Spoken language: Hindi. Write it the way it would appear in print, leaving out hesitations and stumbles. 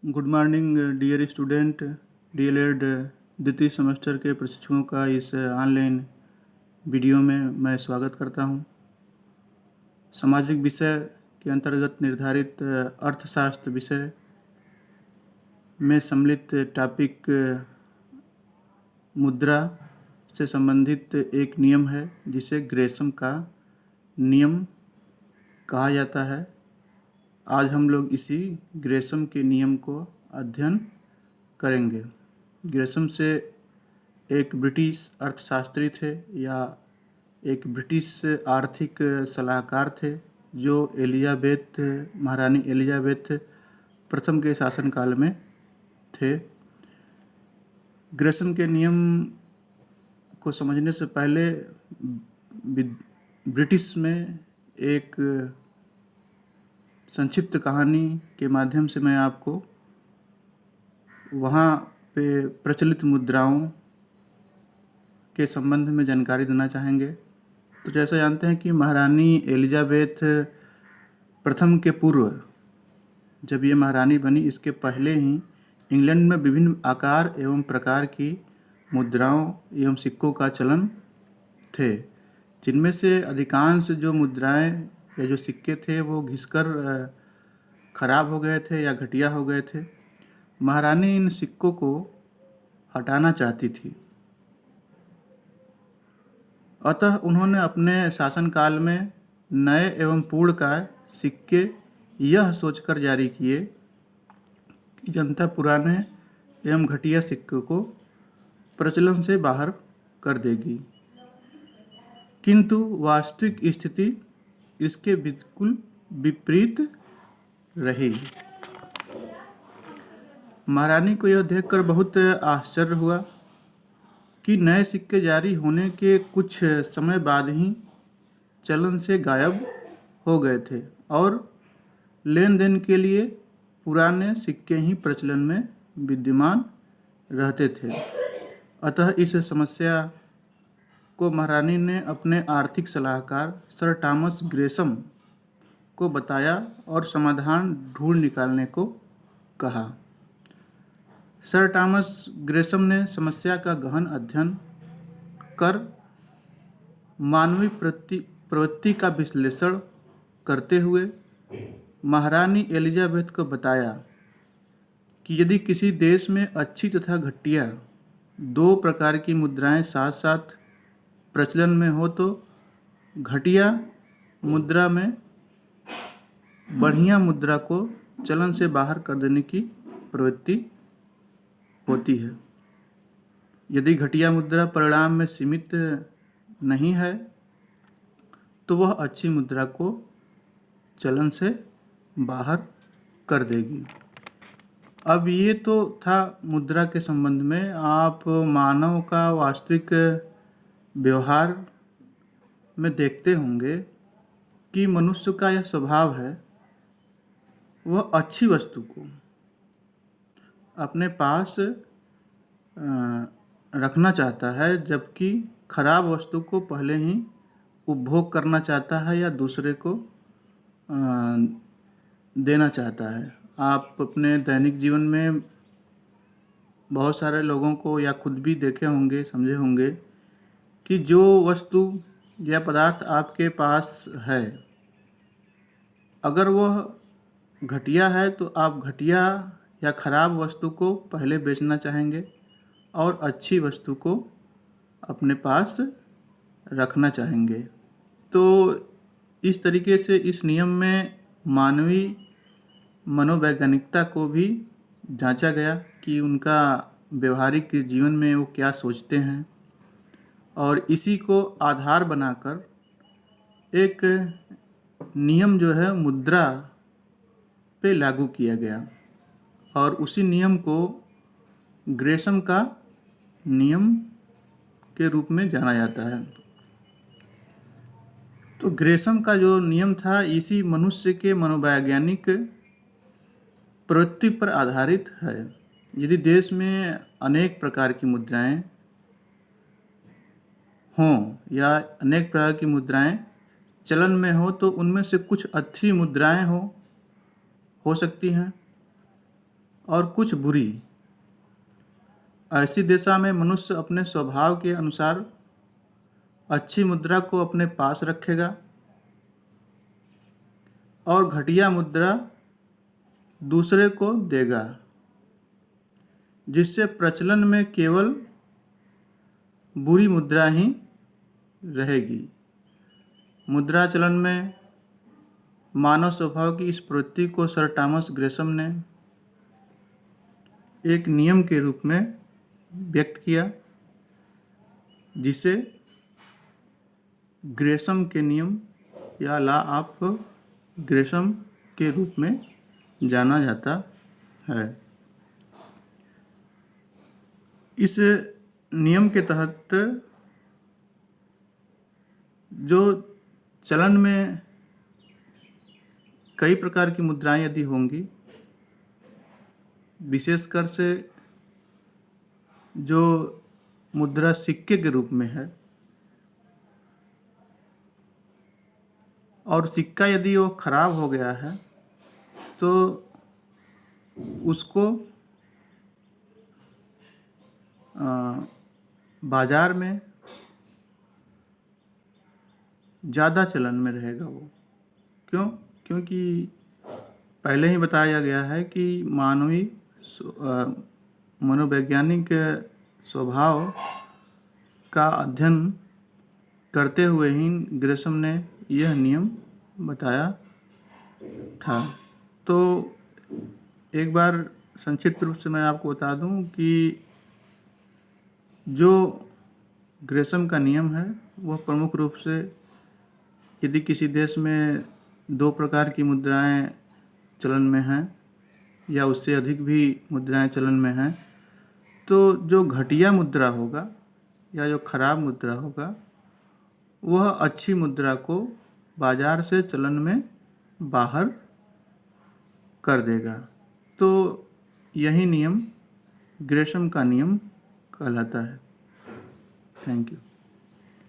Good morning dear student. DElEd द्वितीय सेमेस्टर के प्रशिक्षकों का इस ऑनलाइन वीडियो में मैं स्वागत करता हूं। सामाजिक विषय के अंतर्गत निर्धारित अर्थशास्त्र विषय में सम्मिलित टॉपिक मुद्रा से संबंधित एक नियम है जिसे ग्रेसम का नियम कहा जाता है। आज हम लोग इसी ग्रेसम के नियम को अध्ययन करेंगे। ग्रेसम से एक ब्रिटिश अर्थशास्त्री थे या एक ब्रिटिश आर्थिक सलाहकार थे जो महारानी एलिजाबेथ प्रथम के शासनकाल में थे। ग्रेसम के नियम को समझने से पहले ब्रिटिश में एक संक्षिप्त कहानी के माध्यम से मैं आपको वहाँ पे प्रचलित मुद्राओं के संबंध में जानकारी देना चाहेंगे। तो जैसा जानते हैं कि महारानी एलिजाबेथ प्रथम के पूर्व जब ये महारानी बनी, इसके पहले ही इंग्लैंड में विभिन्न आकार एवं प्रकार की मुद्राओं एवं सिक्कों का चलन थे, जिनमें से अधिकांश जो मुद्राएं या जो सिक्के थे वो घिसकर खराब हो गए थे या घटिया हो गए थे। महारानी इन सिक्कों को हटाना चाहती थी, अतः उन्होंने अपने शासनकाल में नए एवं पूर्णकाय सिक्के यह सोचकर जारी किए कि जनता पुराने एवं घटिया सिक्कों को प्रचलन से बाहर कर देगी, किंतु वास्तविक स्थिति इसके बिल्कुल विपरीत रही। महारानी को यह देखकर बहुत आश्चर्य हुआ कि नए सिक्के जारी होने के कुछ समय बाद ही चलन से गायब हो गए थे और लेन देन के लिए पुराने सिक्के ही प्रचलन में विद्यमान रहते थे। अतः इस समस्या को महारानी ने अपने आर्थिक सलाहकार सर थॉमस ग्रेसम को बताया और समाधान ढूंढ निकालने को कहा। सर थॉमस ग्रेसम ने समस्या का गहन अध्ययन कर मानवीय प्रवृत्ति का विश्लेषण करते हुए महारानी एलिजाबेथ को बताया कि यदि किसी देश में अच्छी तथा घटिया दो प्रकार की मुद्राएं साथ साथ प्रचलन में हो तो घटिया मुद्रा में बढ़िया मुद्रा को चलन से बाहर कर देने की प्रवृत्ति होती है। यदि घटिया मुद्रा परिणाम में सीमित नहीं है तो वह अच्छी मुद्रा को चलन से बाहर कर देगी। अब ये तो था मुद्रा के संबंध में। आप मानव का वास्तविक व्यवहार में देखते होंगे कि मनुष्य का यह स्वभाव है, वह अच्छी वस्तु को अपने पास रखना चाहता है, जबकि खराब वस्तु को पहले ही उपभोग करना चाहता है या दूसरे को देना चाहता है। आप अपने दैनिक जीवन में बहुत सारे लोगों को या खुद भी देखे होंगे, समझे होंगे कि जो वस्तु या पदार्थ आपके पास है, अगर वह घटिया है तो आप घटिया या खराब वस्तु को पहले बेचना चाहेंगे और अच्छी वस्तु को अपने पास रखना चाहेंगे। तो इस तरीके से इस नियम में मानवीय मनोवैज्ञानिकता को भी जांचा गया कि उनका व्यवहारिक जीवन में वो क्या सोचते हैं, और इसी को आधार बनाकर एक नियम जो है मुद्रा पे लागू किया गया और उसी नियम को ग्रेसम का नियम के रूप में जाना जाता है। तो ग्रेसम का जो नियम था इसी मनुष्य के मनोवैज्ञानिक प्रवृत्ति पर आधारित है। यदि देश में अनेक प्रकार की मुद्राएं हों या अनेक प्रकार की मुद्राएं चलन में हो तो उनमें से कुछ अच्छी मुद्राएं हो सकती हैं और कुछ बुरी। ऐसी दशा में मनुष्य अपने स्वभाव के अनुसार अच्छी मुद्रा को अपने पास रखेगा और घटिया मुद्रा दूसरे को देगा, जिससे प्रचलन में केवल बुरी मुद्रा ही रहेगी। मुद्रा चलन में मानव स्वभाव की इस प्रवृत्ति को सर टॉमस ग्रेशम ने एक नियम के रूप में व्यक्त किया, जिसे ग्रेशम के नियम या लॉ ऑफ ग्रेशम के रूप में जाना जाता है। इस नियम के तहत जो चलन में कई प्रकार की मुद्राएं यदि होंगी, विशेषकर से जो मुद्रा सिक्के के रूप में है, और सिक्का यदि वो खराब हो गया है तो उसको बाजार में ज़्यादा चलन में रहेगा वो। क्योंकि पहले ही बताया गया है कि मानवी मनोवैज्ञानिक स्वभाव का अध्ययन करते हुए ही ग्रेशम ने यह नियम बताया था। तो एक बार संक्षिप्त रूप से मैं आपको बता दूं कि जो ग्रेशम का नियम है वह प्रमुख रूप से यदि किसी देश में 2 प्रकार की मुद्राएं चलन में हैं या उससे अधिक भी मुद्राएं चलन में हैं, तो जो घटिया मुद्रा होगा या जो खराब मुद्रा होगा वह अच्छी मुद्रा को बाजार से चलन में बाहर कर देगा। तो यही नियम ग्रेशम का नियम कहलाता है। Thank you.